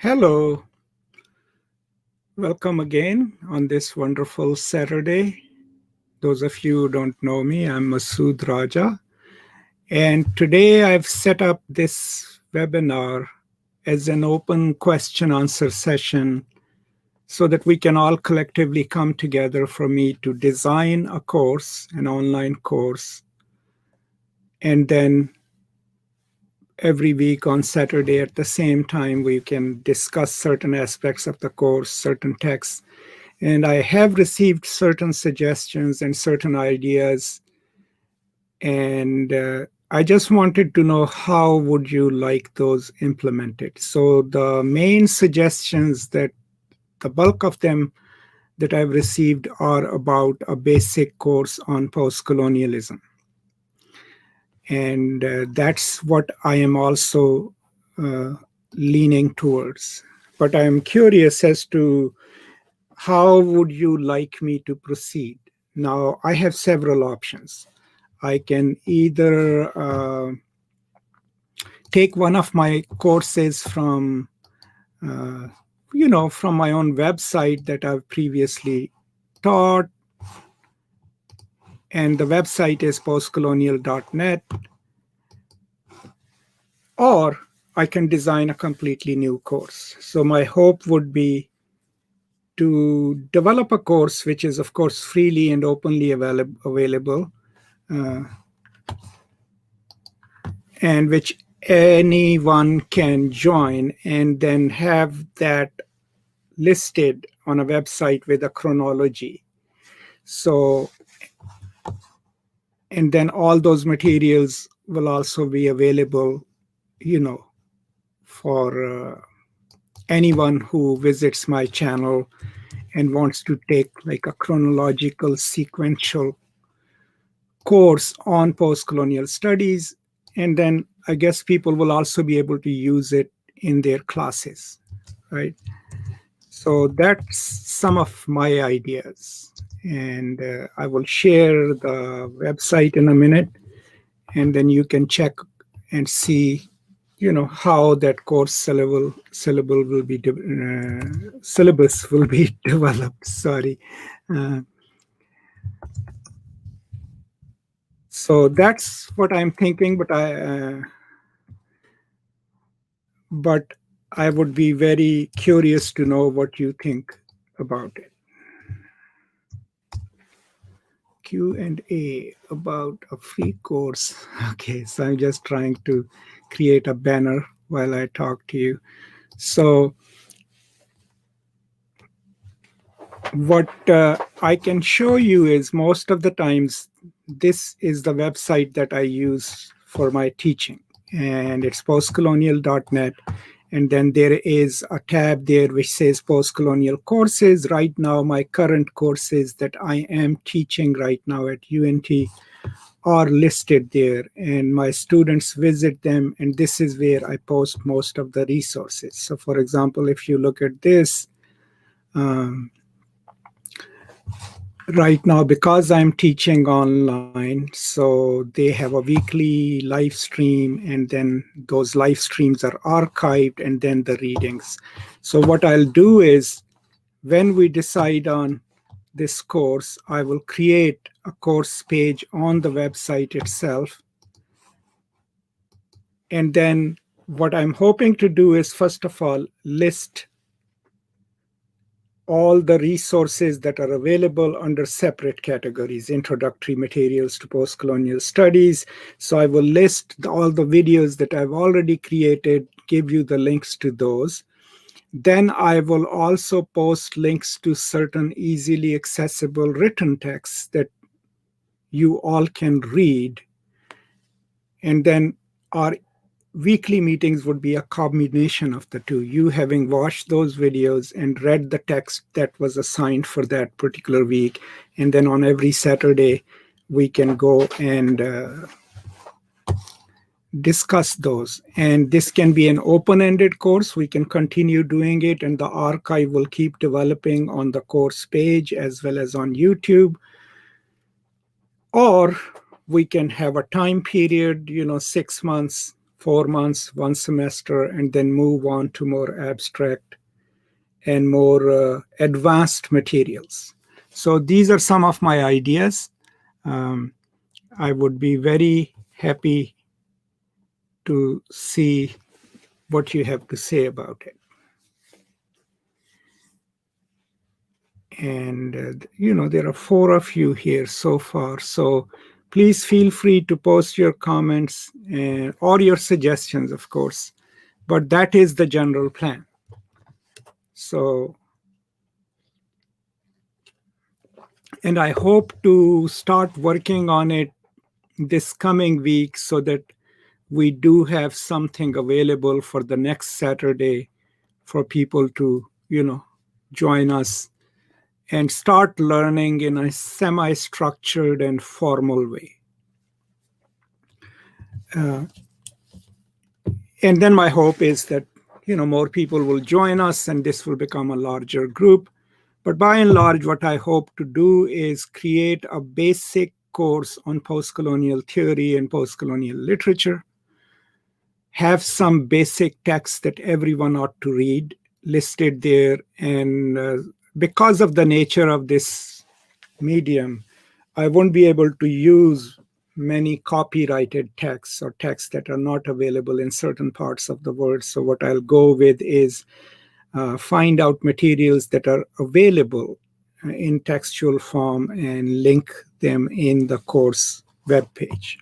Hello, welcome again on this wonderful Saturday. Those of you who don't know me, I'm Masood Raja, and today I've set up this webinar as an open question answer session so that we can all collectively come together for me to design a course, an online course, and then every week on Saturday at the same time we can discuss certain aspects of the course, certain texts. And I have received certain suggestions and certain ideas. And I just wanted to know how would you like those implemented. So the main suggestions, that the bulk of them that I've received, are about a basic course on post-colonialism. And that's what I am also leaning towards. But I'm curious as to how would you like me to proceed? Now, I have several options. I can either take one of my courses from, from my own website that I've previously taught, and the website is postcolonial.net, or I can design a completely new course. So my hope would be to develop a course which is, of course, freely and openly available, and which anyone can join, and then have that listed on a website with a chronology. So, and then all those materials will also be available, for anyone who visits my channel and wants to take like a chronological sequential course on post-colonial studies. And then I guess people will also be able to use it in their classes, right? So that's some of my ideas. And I will share the website in a minute, and then you can check and see, how that course syllabus will be developed. Sorry. So that's what I'm thinking, but I would be very curious to know what you think about it. Q&A about a free course. Okay, so I'm just trying to create a banner while I talk to you. So what I can show you is, most of the times, this is the website that I use for my teaching, and it's postcolonial.net. And then there is a tab there which says post-colonial courses. Right now, my current courses that I am teaching right now at UNT are listed there, and my students visit them, and this is where I post most of the resources. So for example, if you look at this, right now, because I'm teaching online, so they have a weekly live stream, and then those live streams are archived, and then the readings. So what I'll do is, when we decide on this course, I will create a course page on the website itself. And then what I'm hoping to do is, first of all, list all the resources that are available under separate categories: introductory materials to post-colonial studies. So I will list all the videos that I've already created, give you the links to those. Then I will also post links to certain easily accessible written texts that you all can read. And then our weekly meetings would be a combination of the two, you having watched those videos and read the text that was assigned for that particular week. And then on every Saturday, we can go and discuss those. And this can be an open-ended course. We can continue doing it, and the archive will keep developing on the course page as well as on YouTube. Or we can have a time period, 6 months, 4 months, 1 semester, and then move on to more abstract and more advanced materials. So these are some of my ideas. I would be very happy to see what you have to say about it. And, there are 4 of you here so far. So please feel free to post your comments or your suggestions, of course. But that is the general plan. So, and I hope to start working on it this coming week so that we do have something available for the next Saturday for people to, join us and start learning in a semi-structured and formal way. And then my hope is that, more people will join us and this will become a larger group. But by and large, what I hope to do is create a basic course on postcolonial theory and postcolonial literature, have some basic texts that everyone ought to read listed there. And because of the nature of this medium, I won't be able to use many copyrighted texts or texts that are not available in certain parts of the world. So what I'll go with is find out materials that are available in textual form and link them in the course webpage.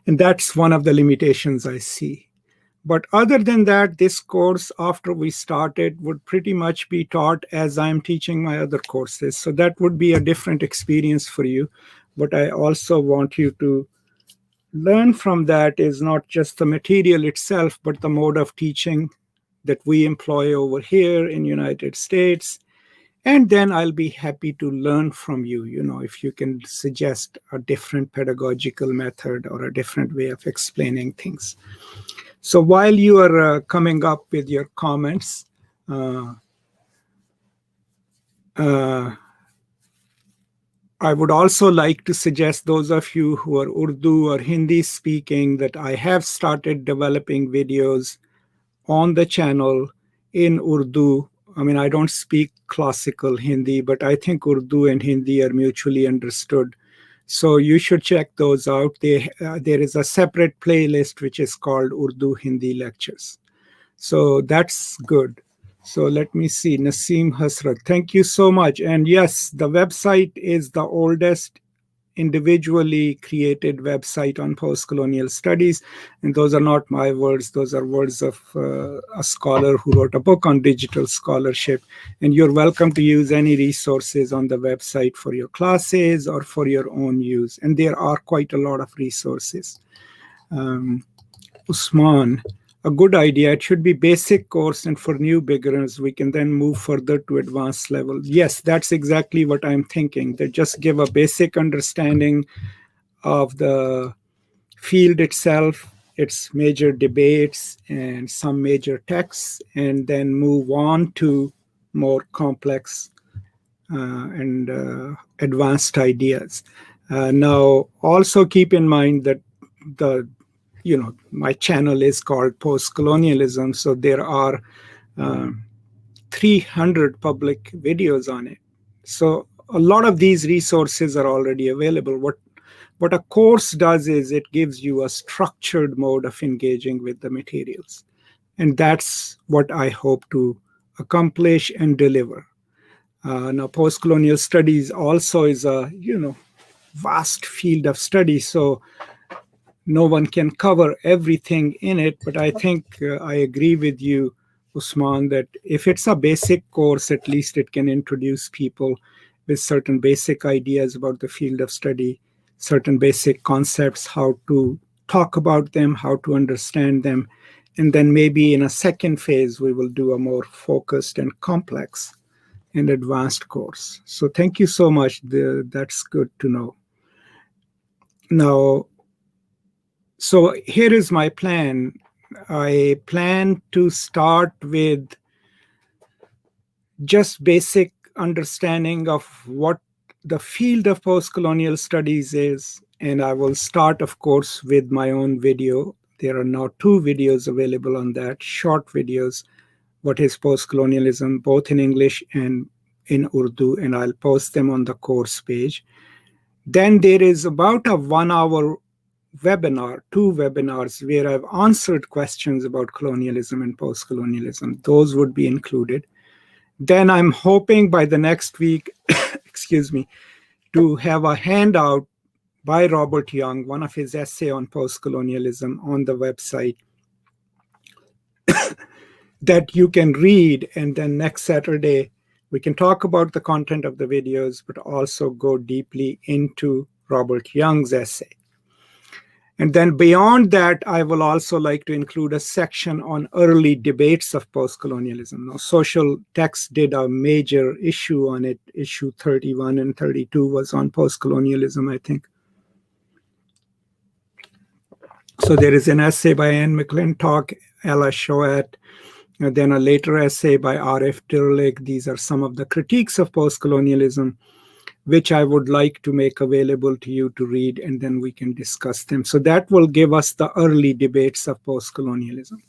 And that's one of the limitations I see. But other than that, this course, after we started, would pretty much be taught as I'm teaching my other courses. So that would be a different experience for you. But I also want you to learn from that is not just the material itself, but the mode of teaching that we employ over here in United States. And then I'll be happy to learn from you, if you can suggest a different pedagogical method or a different way of explaining things. So while you are coming up with your comments, I would also like to suggest those of you who are Urdu or Hindi speaking that I have started developing videos on the channel in Urdu. I mean, I don't speak classical Hindi, but I think Urdu and Hindi are mutually understood. So you should check those out. There is a separate playlist which is called Urdu Hindi Lectures. So that's good. So let me see, Naseem Hasrat, thank you so much. And yes, the website is the oldest individually created website on postcolonial studies. And those are not my words. Those are words of a scholar who wrote a book on digital scholarship. And you're welcome to use any resources on the website for your classes or for your own use. And there are quite a lot of resources. Usman, a good idea. It should be basic course, and for new beginners, we can then move further to advanced level. Yes, that's exactly what I'm thinking. They just give a basic understanding of the field itself, its major debates, and some major texts, and then move on to more complex and advanced ideas. Now, also keep in mind that my channel is called Postcolonialism, so there are 300 public videos on it. So a lot of these resources are already available. What a course does is it gives you a structured mode of engaging with the materials. And that's what I hope to accomplish and deliver. Now, postcolonial studies also is a, vast field of study. So no one can cover everything in it, but I think I agree with you, Usman, that if it's a basic course, at least it can introduce people with certain basic ideas about the field of study, certain basic concepts, how to talk about them, how to understand them. And then maybe in a second phase, we will do a more focused and complex and advanced course. So thank you so much. That's good to know. Now, so here is my plan. I plan to start with just basic understanding of what the field of postcolonial studies is. And I will start, of course, with my own video There are now 2 videos available on that, short videos, what is post-colonialism, both in English and in Urdu, and I'll post them on the course page. Then there is about a 1-hour webinar, 2 webinars, where I've answered questions about colonialism and post-colonialism. Those would be included. Then I'm hoping by the next week, excuse me, to have a handout by Robert Young, one of his essay on post-colonialism on the website that you can read. And then next Saturday, we can talk about the content of the videos, but also go deeply into Robert Young's essay. And then beyond that, I will also like to include a section on early debates of post-colonialism. Now, Social Text did a major issue on it. Issue 31 and 32 was on post-colonialism, I think. So there is an essay by Anne McClintock, Ella Shoat, and then a later essay by R.F. Dirlik. These are some of the critiques of post-colonialism, which I would like to make available to you to read, and then we can discuss them. So that will give us the early debates of post-colonialism.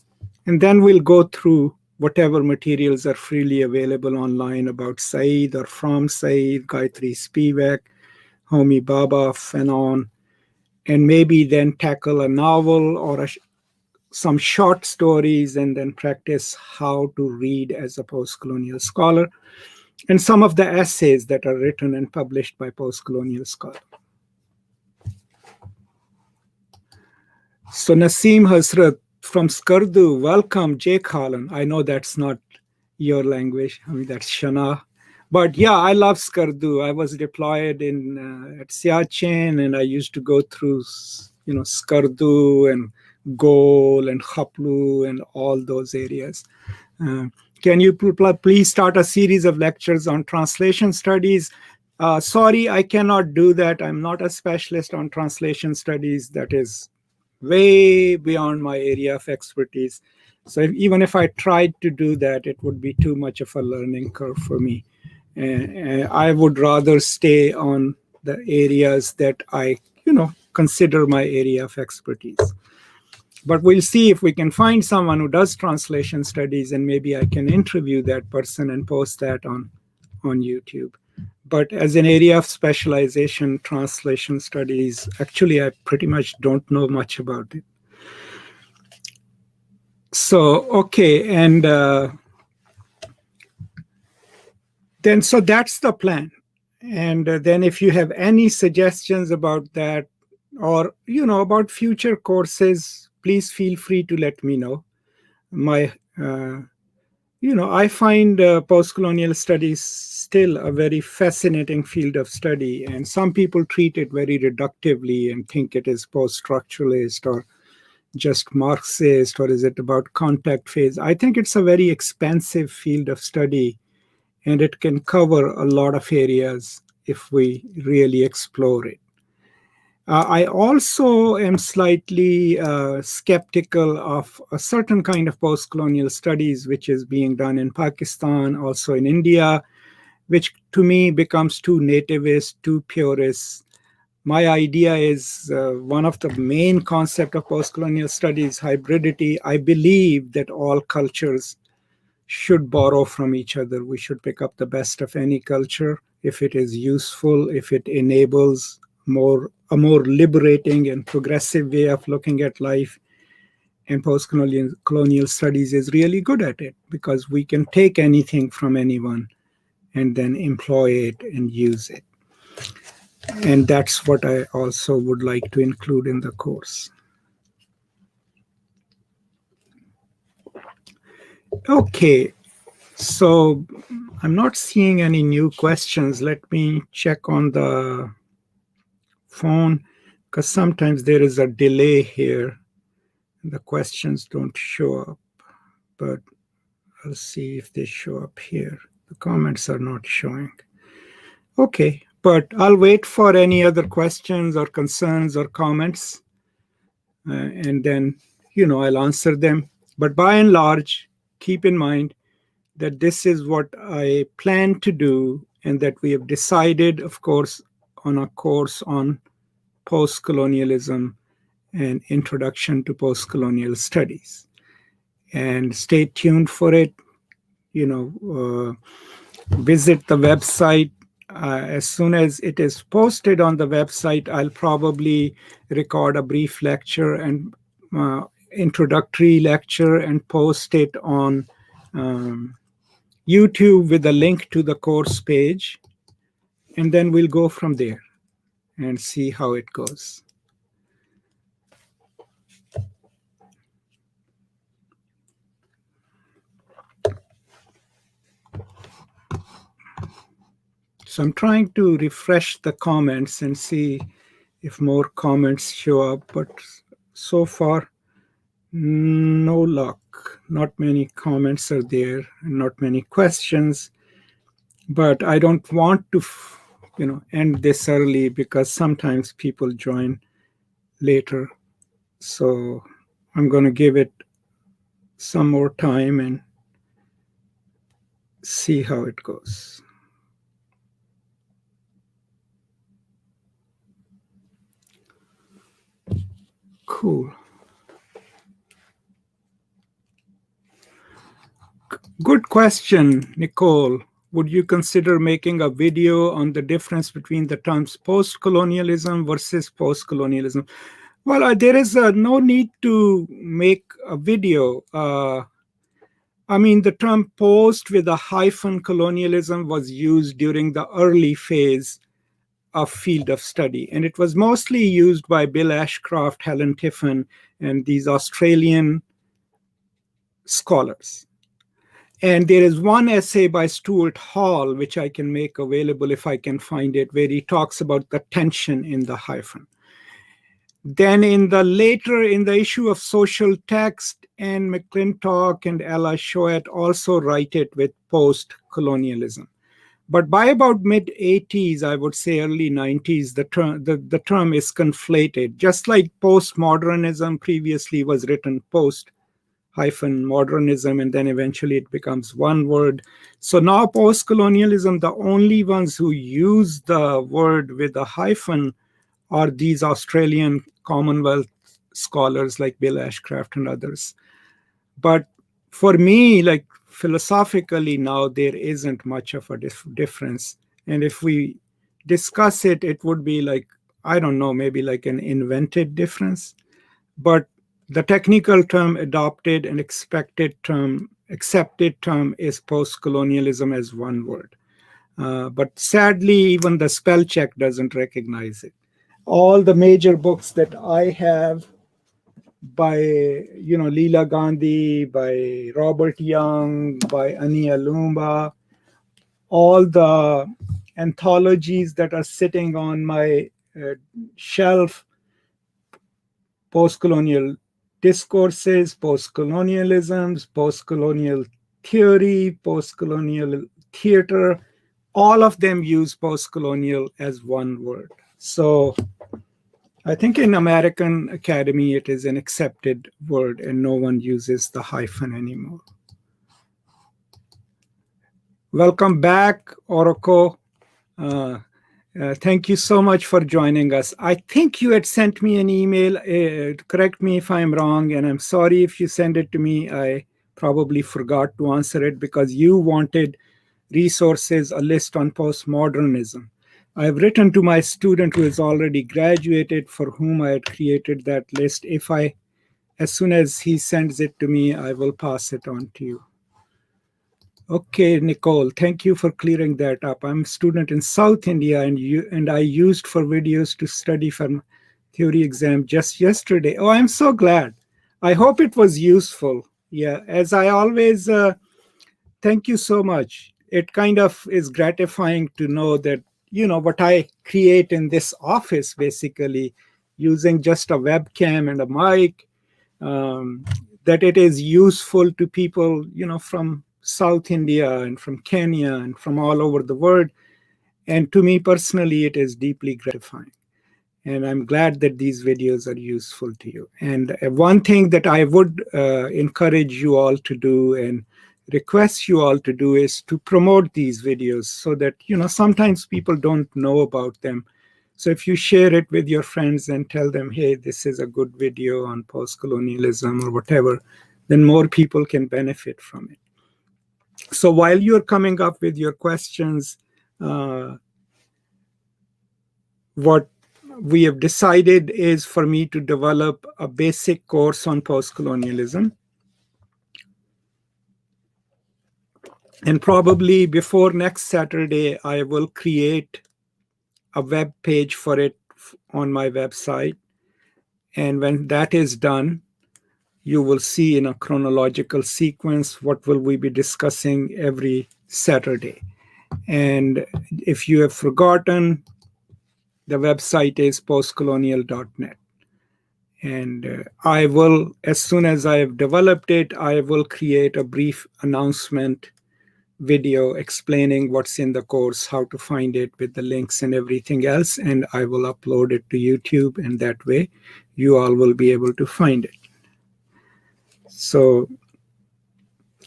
And then we'll go through whatever materials are freely available online about Said or from Said, Gayatri Spivak, Homi Bhabha, Fanon, and maybe then tackle a novel or some short stories, and then practice how to read as a post-colonial scholar, and some of the essays that are written and published by post-colonial scholars. So Naseem Hasrat from Skardu, welcome, Jake Holland. I know that's not your language, I mean, that's Shana. But yeah, I love Skardu. I was deployed at Siachen, and I used to go through, Skardu and Gol and Khaplu and all those areas. Can you please start a series of lectures on translation studies? Sorry, I cannot do that. I'm not a specialist on translation studies. That is way beyond my area of expertise. So even if I tried to do that, it would be too much of a learning curve for me. I would rather stay on the areas that I, consider my area of expertise. But we'll see if we can find someone who does translation studies, and maybe I can interview that person and post that on YouTube. But as an area of specialization, translation studies, actually, I pretty much don't know much about it. So, okay, and so that's the plan. And then if you have any suggestions about that, or, about future courses, please feel free to let me know. I find post-colonial studies still a very fascinating field of study, and some people treat it very reductively and think it is post-structuralist or just Marxist, or is it about contact phase? I think it's a very expansive field of study, and it can cover a lot of areas if we really explore it. I also am slightly skeptical of a certain kind of post-colonial studies which is being done in Pakistan, also in India, which to me becomes too nativist, too purist. My idea is one of the main concepts of post-colonial studies, hybridity. I believe that all cultures should borrow from each other. We should pick up the best of any culture if it is useful, if it enables a more liberating and progressive way of looking at life. And post-colonial studies is really good at it, because we can take anything from anyone and then employ it and use it. And that's what I also would like to include in the course. Okay, so I'm not seeing any new questions. Let me check on the phone, because sometimes there is a delay here. The questions don't show up, but I'll see if they show up here. The comments are not showing. Okay, but I'll wait for any other questions or concerns or comments, and then, I'll answer them. But by and large, keep in mind that this is what I plan to do, and that we have decided, of course, on a course on post-colonialism An Introduction to Postcolonial Studies. And stay tuned for it. Visit the website. As soon as it is posted on the website, I'll probably record a brief lecture and introductory lecture and post it on YouTube with a link to the course page. And then we'll go from there and see how it goes. So I'm trying to refresh the comments and see if more comments show up, but so far, no luck. Not many comments are there, and not many questions. But I don't want to, end this early because sometimes people join later. So I'm going to give it some more time and see how it goes. Cool. Good question, Nicole. Would you consider making a video on the difference between the terms post-colonialism versus post-colonialism? Well, there is no need to make a video. I mean, the term post with a hyphen colonialism was used during the early phase of field of study. And it was mostly used by Bill Ashcroft, Helen Tiffin, and these Australian scholars. And there is one essay by Stuart Hall, which I can make available if I can find it, where he talks about the tension in the hyphen. Then in the issue of social text, Anne McClintock and Ella Shoet also write it with post-colonialism. But by about mid-80s, I would say early 90s, the term is conflated. Just like postmodernism previously was written post-modernism, and then eventually it becomes one word. So now post-colonialism, the only ones who use the word with a hyphen are these Australian Commonwealth scholars like Bill Ashcroft and others. But for me, like philosophically now, there isn't much of a difference. And if we discuss it, it would be like, I don't know, maybe like an invented difference. But the technical term adopted and accepted term is post-colonialism as one word. But sadly, even the spell check doesn't recognize it. All the major books that I have by, Leela Gandhi, by Robert Young, by Ani Alumba, all the anthologies that are sitting on my shelf, post-colonial discourses, post-colonialisms, post-colonial theory, post-colonial theater, all of them use post-colonial as one word. So I think in American Academy, it is an accepted word and no one uses the hyphen anymore. Welcome back, Oroko. Thank you so much for joining us. I think you had sent me an email. Correct me if I'm wrong, and I'm sorry if you sent it to me. I probably forgot to answer it because you wanted resources, a list on postmodernism. I've written to my student who has already graduated, for whom I had created that list. As soon as he sends it to me, I will pass it on to you. Okay, Nicole, thank you for clearing that up. I'm a student in South India, and I used for videos to study for theory exam just yesterday. Oh, I'm so glad. I hope it was useful. Yeah, as I always, thank you so much. It kind of is gratifying to know that, what I create in this office, basically, using just a webcam and a mic, that it is useful to people, from South India and from Kenya and from all over the world. And to me personally, it is deeply gratifying. And I'm glad that these videos are useful to you. And one thing that I would encourage you all to do and request you all to do is to promote these videos so that, sometimes people don't know about them. So if you share it with your friends and tell them, hey, this is a good video on post-colonialism or whatever, then more people can benefit from it. So while you're coming up with your questions, what we have decided is for me to develop a basic course on post-colonialism. And probably before next Saturday, I will create a web page for it on my website. And when that is done, you will see in a chronological sequence what will we be discussing every Saturday. And if you have forgotten, the website is postcolonial.net. And I will, as soon as I have developed it, I will create a brief announcement video explaining what's in the course, how to find it with the links and everything else, and I will upload it to YouTube, and that way you all will be able to find it. So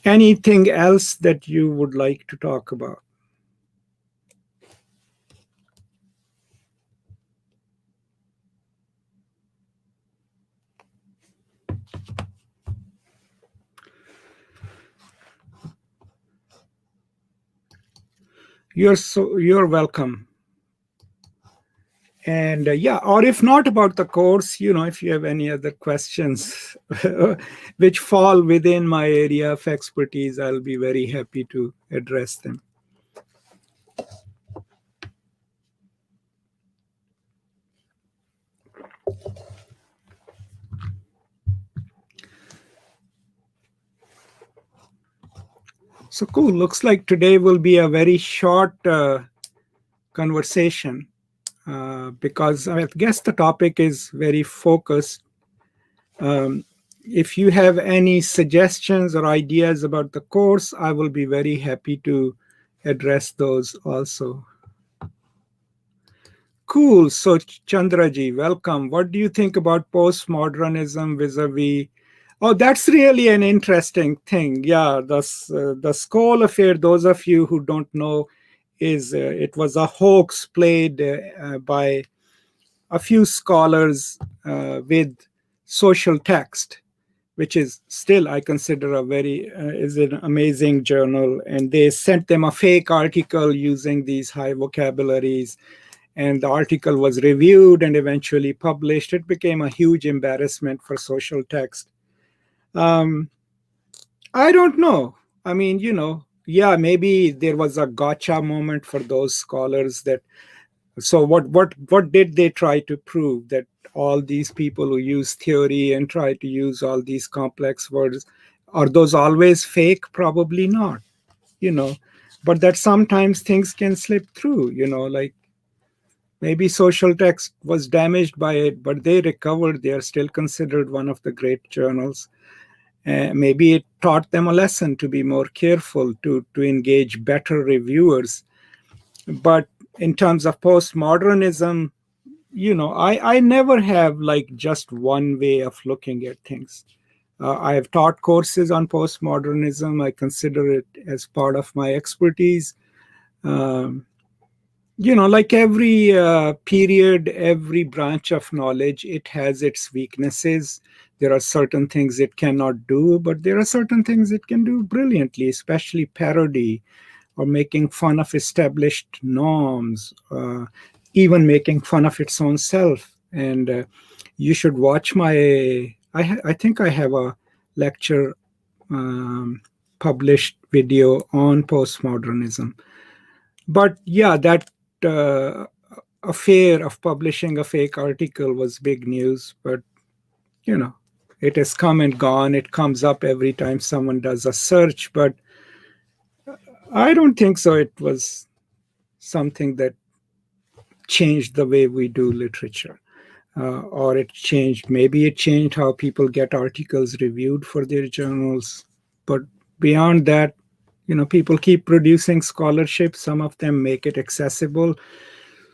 anything else that you would like to talk about? You're welcome. And yeah, or if not about the course, if you have any other questions which fall within my area of expertise, I'll be very happy to address them. So cool. Looks like today will be a very short conversation because I guess the topic is very focused. If you have any suggestions or ideas about the course, I will be very happy to address those also. Cool. So Chandraji, welcome. What do you think about postmodernism vis-a-vis? Oh, that's really an interesting thing. Yeah, the Skoll affair, those of you who don't know, is it was a hoax played by a few scholars with social text, which is still, I consider, is an amazing journal. And they sent them a fake article using these high vocabularies. And the article was reviewed and eventually published. It became a huge embarrassment for social text. I don't know. I mean, yeah, maybe there was a gotcha moment for those scholars that. So what did they try to prove? That all these people who use theory and try to use all these complex words, are those always fake? Probably not. But that sometimes things can slip through. Like maybe social text was damaged by it, but they recovered. They are still considered one of the great journals. Maybe it taught them a lesson to be more careful, to engage better reviewers. But in terms of postmodernism, I never have like just one way of looking at things. I have taught courses on postmodernism. I consider it as part of my expertise. Like every period, every branch of knowledge, it has its weaknesses. There are certain things it cannot do, but there are certain things it can do brilliantly, especially parody or making fun of established norms, even making fun of its own self. And you should watch I think I have a lecture published video on postmodernism. But yeah, that affair of publishing a fake article was big news, but it has come and gone. It comes up every time someone does a search, but I don't think so. It was something that changed the way we do literature, or maybe it changed how people get articles reviewed for their journals. But beyond that, people keep producing scholarship. Some of them make it accessible.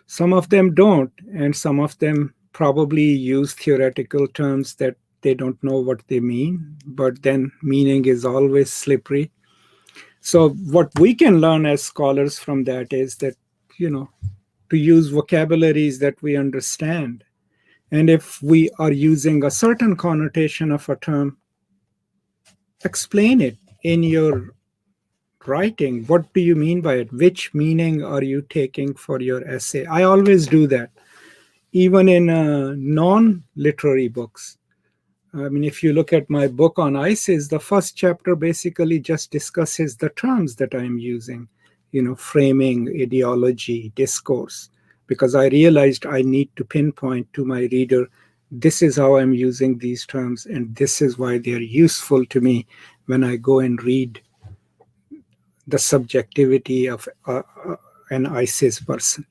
Some of them don't. And some of them probably use theoretical terms that they don't know what they mean. But then meaning is always slippery. So what we can learn as scholars from that is that, to use vocabularies that we understand. And if we are using a certain connotation of a term, explain it in your writing. What do you mean by it? Which meaning are you taking for your essay? I always do that, even in non-literary books. I mean, if you look at my book on ISIS, the first chapter basically just discusses the terms that I'm using, framing, ideology, discourse, because I realized I need to pinpoint to my reader, this is how I'm using these terms, and this is why they're useful to me when I go and read the subjectivity of an ISIS person.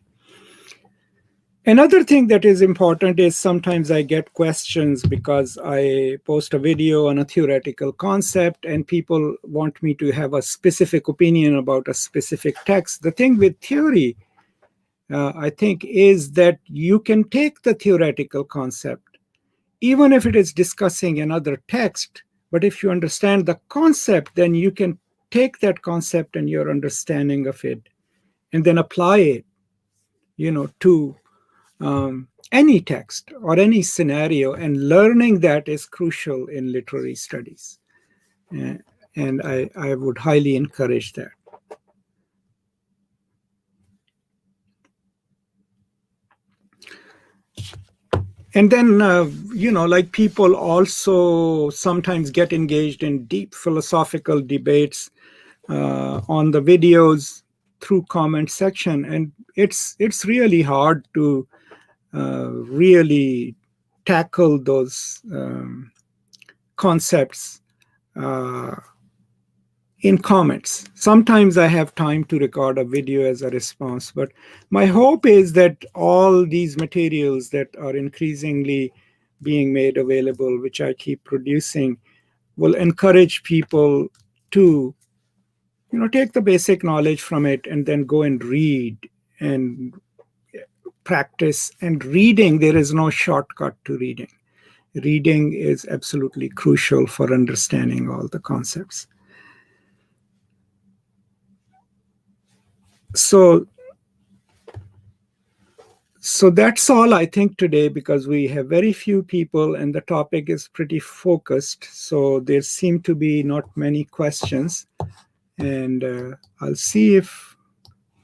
Another thing that is important is sometimes I get questions because I post a video on a theoretical concept and people want me to have a specific opinion about a specific text. The thing with theory, I think, is that you can take the theoretical concept, even if it is discussing another text, but if you understand the concept, then you can take that concept and your understanding of it and then apply it, to any text or any scenario, and learning that is crucial in literary studies. And I would highly encourage that. And then, like people also sometimes get engaged in deep philosophical debates on the videos through comment section. And it's really hard to really tackle those concepts in comments. Sometimes I have time to record a video as a response, but my hope is that all these materials that are increasingly being made available, which I keep producing, will encourage people to take the basic knowledge from it and then go and read and practice. And reading, there is no shortcut to reading. Reading is absolutely crucial for understanding all the concepts. So that's all I think today, because we have very few people and the topic is pretty focused. So there seem to be not many questions. And I'll see if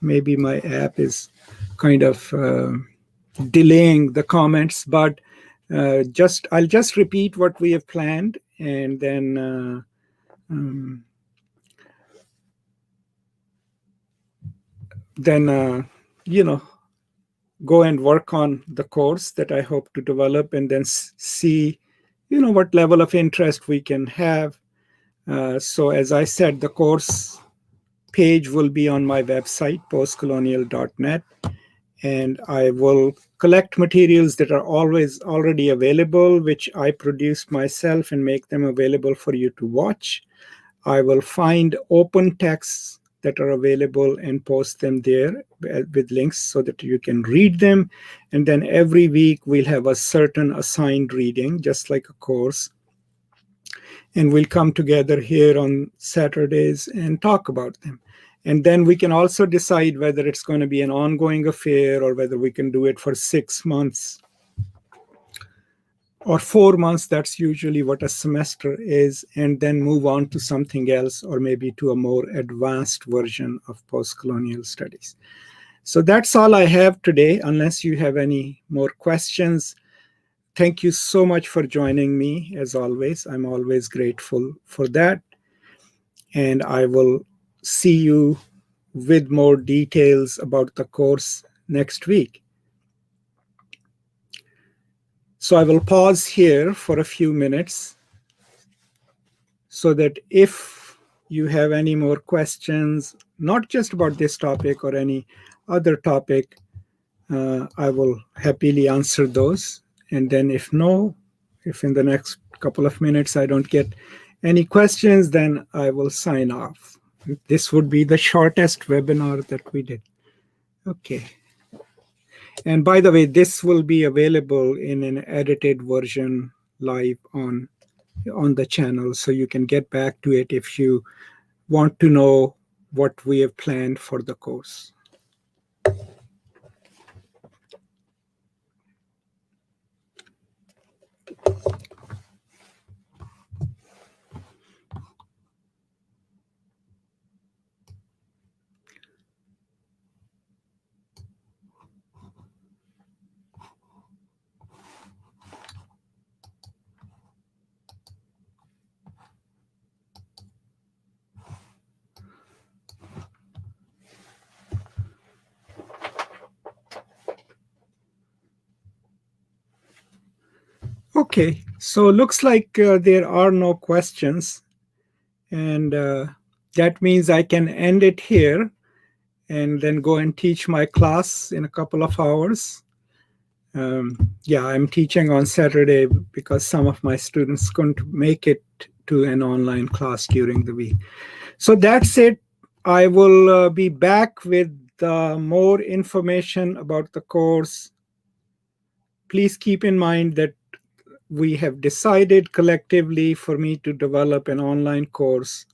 maybe my app is kind of delaying the comments, but I'll just repeat what we have planned, and then go and work on the course that I hope to develop, and then see what level of interest we can have. So as I said, the course page will be on my website, postcolonial.net, and I will collect materials that are already available, which I produce myself, and make them available for you to watch. I will find open texts that are available and post them there with links so that you can read them. And then every week we'll have a certain assigned reading, just like a course. And we'll come together here on Saturdays and talk about them. And then we can also decide whether it's going to be an ongoing affair or whether we can do it for 6 months or 4 months. That's usually what a semester is, and then move on to something else, or maybe to a more advanced version of post-colonial studies. So that's all I have today, unless you have any more questions. Thank you so much for joining me, as always. I'm always grateful for that. And I will see you with more details about the course next week. So I will pause here for a few minutes so that if you have any more questions, not just about this topic or any other topic, I will happily answer those. And then if in the next couple of minutes I don't get any questions, then I will sign off. This would be the shortest webinar that we did. Okay. And by the way, this will be available in an edited version live on the channel, so you can get back to it if you want to know what we have planned for the course. Okay, so looks like there are no questions, and that means I can end it here and then go and teach my class in a couple of hours. Yeah, I'm teaching on Saturday because some of my students couldn't make it to an online class during the week. So that's it. I will be back with more information about the course. Please keep in mind that we have decided collectively for me to develop an online course,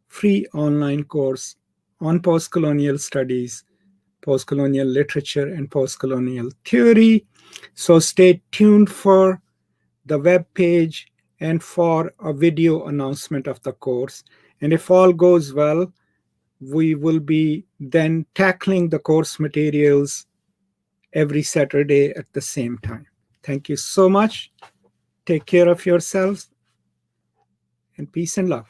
free online course on postcolonial studies, postcolonial literature, and postcolonial theory. So stay tuned for the web page and for a video announcement of the course. And if all goes well, we will be then tackling the course materials every Saturday at the same time. Thank you so much. Take care of yourselves, and peace and love.